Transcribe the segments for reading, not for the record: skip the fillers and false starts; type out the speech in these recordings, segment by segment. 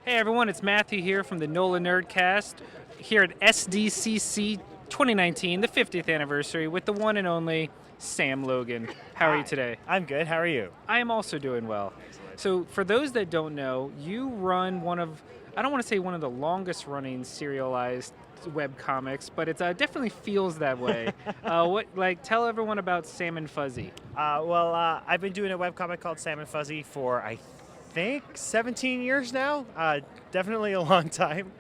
Hey everyone, it's Matthew here from the NOLA Nerdcast here at SDCC 2019, the 50th anniversary, with the one and only Sam Logan. How are you today? I'm good. How are you? I am also doing well. So for those that don't know, you run one of, I don't want to say one of the longest running serialized web comics, but it definitely feels that way. Tell everyone about Sam and Fuzzy. I've been doing a webcomic called Sam and Fuzzy for, I think, 17 years now. Definitely a long time.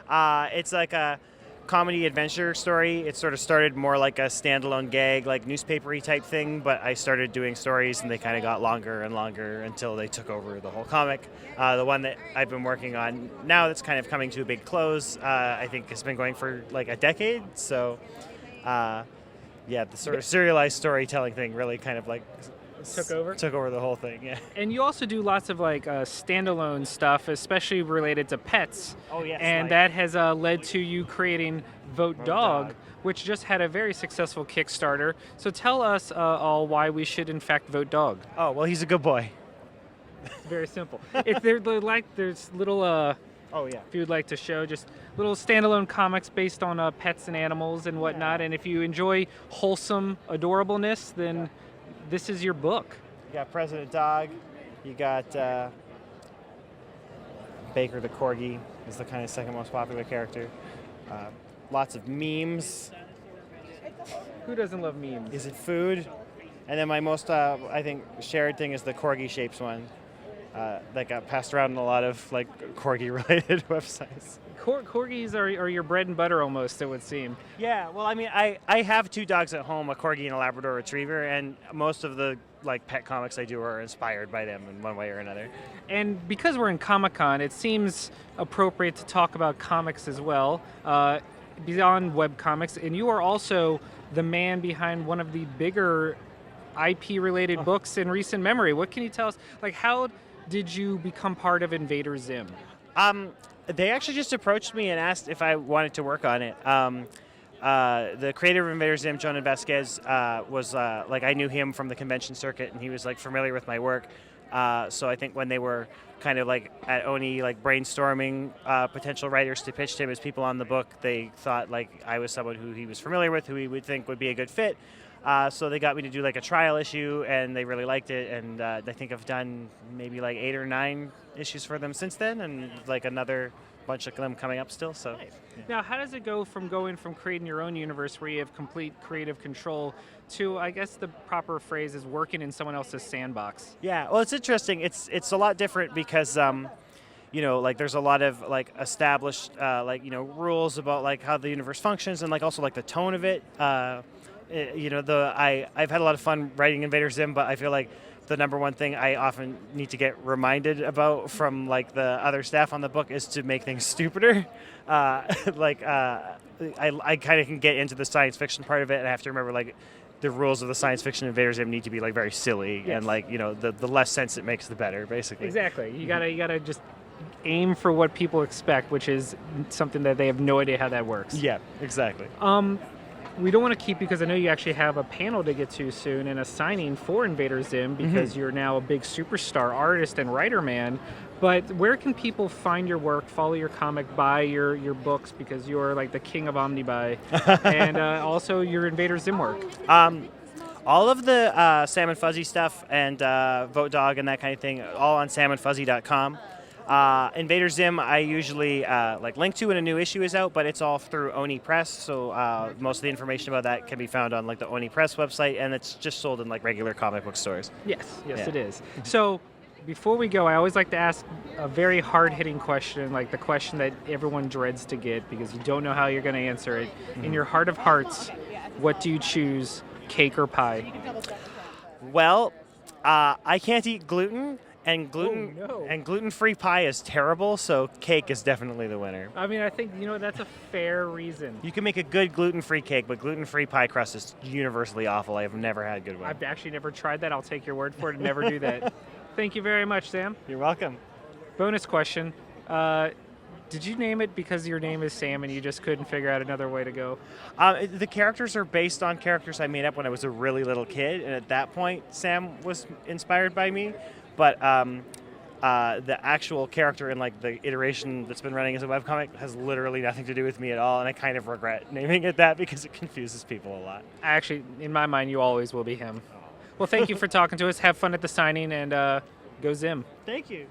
It's like a comedy adventure story. It sort of started more like a standalone gag, like newspapery type thing, but I started doing stories and they kind of got longer and longer until they took over the whole comic. The one that I've been working on now that's kind of coming to a big close, I think has been going for like a decade. So, the sort of serialized storytelling thing really kind of like took over the whole thing. Yeah. And you also do lots of standalone stuff, especially related to pets. Oh yes. And that has led to you creating Vote Dog, which just had a very successful Kickstarter. So tell us all why we should in fact vote Dog. Oh well, he's a good boy. It's very simple. There's little. Oh yeah. If you would like to show just little standalone comics based on pets and animals and whatnot, and if you enjoy wholesome adorableness, then this is your book. You got President Dog. You got Baker the Corgi is the kind of second most popular character. Lots of memes. Who doesn't love memes? Is it food? And then my most, I think, shared thing is the Corgi shapes one. That got passed around in a lot of Corgi-related websites. Corgis are your bread and butter almost, it would seem. Yeah, well, I mean, I have two dogs at home, a Corgi and a Labrador Retriever, and most of the pet comics I do are inspired by them in one way or another. And because we're in Comic-Con, it seems appropriate to talk about comics as well, beyond webcomics. And you are also the man behind one of the bigger IP-related books in recent memory. What can you tell us? How did you become part of Invader Zim? They actually just approached me and asked if I wanted to work on it. The creator of Invader Zim, Jonan Vasquez, was I knew him from the convention circuit, and he was familiar with my work. So I think when they were kind of at Oni brainstorming potential writers to pitch to him as people on the book, they thought I was someone who he was familiar with, who he would think would be a good fit. So they got me to do a trial issue, and they really liked it. And I think I've done maybe 8 or 9 issues for them since then, and another bunch of them coming up still. So nice. Yeah. Now, how does it go from creating your own universe where you have complete creative control to, I guess the proper phrase is, working in someone else's sandbox? Yeah, well, it's interesting. It's a lot different because there's a lot of established rules about how the universe functions, and also the tone of it. I've had a lot of fun writing Invader Zim, but I feel the number one thing I often need to get reminded about from the other staff on the book is to make things stupider. I kind of can get into the science fiction part of it, and I have to remember the rules of the science fiction Invader Zim need to be very silly. Yes. And the less sense it makes, the better, basically. Exactly. You gotta just aim for what people expect, which is something that they have no idea how that works. Yeah, exactly. We don't want to keep you because I know you actually have a panel to get to soon and a signing for Invader Zim because you're now a big superstar artist and writer man. But where can people find your work, follow your comic, buy your books, because you're the king of Omnibuy, and also your Invader Zim work? All of the Sam and Fuzzy stuff and Vote Dog and that kind of thing, all on samandfuzzy.com. Invader Zim, I usually link to when a new issue is out, but it's all through Oni Press, so most of the information about that can be found on the Oni Press website, and it's just sold in regular comic book stores. Yes, it is. So before we go, I always like to ask a very hard-hitting question, the question that everyone dreads to get because you don't know how you're going to answer it. In your heart of hearts, what do you choose, cake or pie? Well, I can't eat gluten. And gluten-free pie is terrible, so cake is definitely the winner. I mean, I think, that's a fair reason. You can make a good gluten-free cake, but gluten-free pie crust is universally awful. I have never had a good one. I've actually never tried that. I'll take your word for it and never do that. Thank you very much, Sam. You're welcome. Bonus question. Did you name it because your name is Sam and you just couldn't figure out another way to go? The characters are based on characters I made up when I was a really little kid, and at that point, Sam was inspired by me. But The actual character in like the iteration that's been running as a webcomic has literally nothing to do with me at all, and I kind of regret naming it that because it confuses people a lot. Actually, in my mind, you always will be him. Well, thank you for talking to us. Have fun at the signing, and go Zim. Thank you.